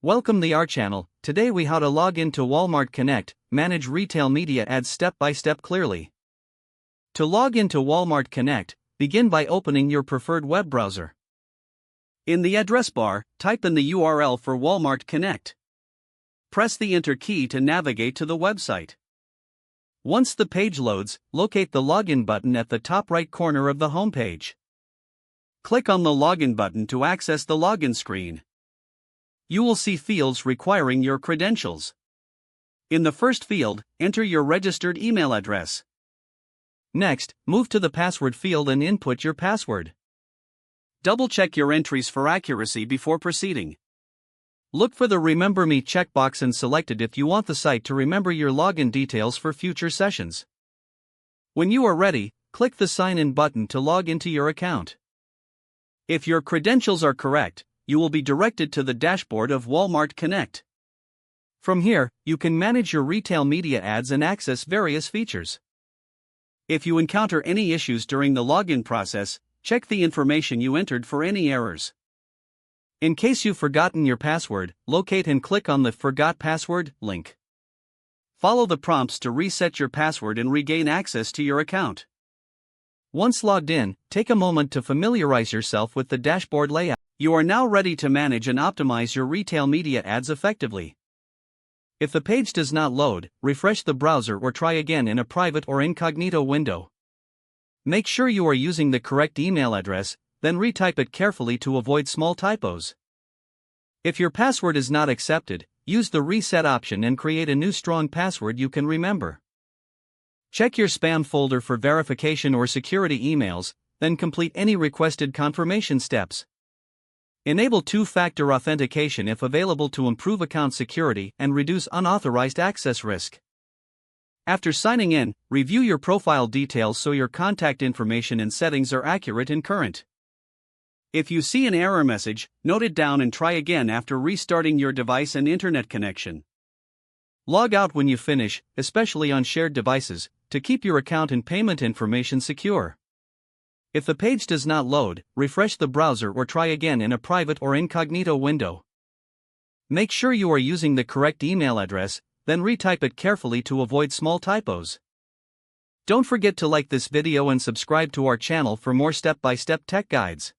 Welcome to our channel. Today we how to log into Walmart Connect, manage retail media ads step by step clearly. To log into Walmart Connect, begin by opening your preferred web browser. In the address bar, type in the URL for Walmart Connect. Press the Enter key to navigate to the website. Once the page loads, locate the Login button at the top right corner of the homepage. Click on the Login button to access the login screen. You will see fields requiring your credentials. In the first field, enter your registered email address. Next, move to the password field and input your password. Double-check your entries for accuracy before proceeding. Look for the Remember Me checkbox and select it if you want the site to remember your login details for future sessions. When you are ready, click the Sign In button to log into your account. If your credentials are correct, you will be directed to the dashboard of Walmart Connect. From here, you can manage your retail media ads and access various features. If you encounter any issues during the login process, check the information you entered for any errors. In case you've forgotten your password, locate and click on the Forgot Password link. Follow the prompts to reset your password and regain access to your account. Once logged in, take a moment to familiarize yourself with the dashboard layout. You are now ready to manage and optimize your retail media ads effectively. If the page does not load, refresh the browser or try again in a private or incognito window. Make sure you are using the correct email address, then retype it carefully to avoid small typos. If your password is not accepted, use the reset option and create a new strong password you can remember. Check your spam folder for verification or security emails, then complete any requested confirmation steps. Enable two-factor authentication if available to improve account security and reduce unauthorized access risk. After signing in, review your profile details so your contact information and settings are accurate and current. If you see an error message, note it down and try again after restarting your device and internet connection. Log out when you finish, especially on shared devices, to keep your account and payment information secure. If the page does not load, refresh the browser or try again in a private or incognito window. Make sure you are using the correct email address, then retype it carefully to avoid small typos. Don't forget to like this video and subscribe to our channel for more step-by-step tech guides.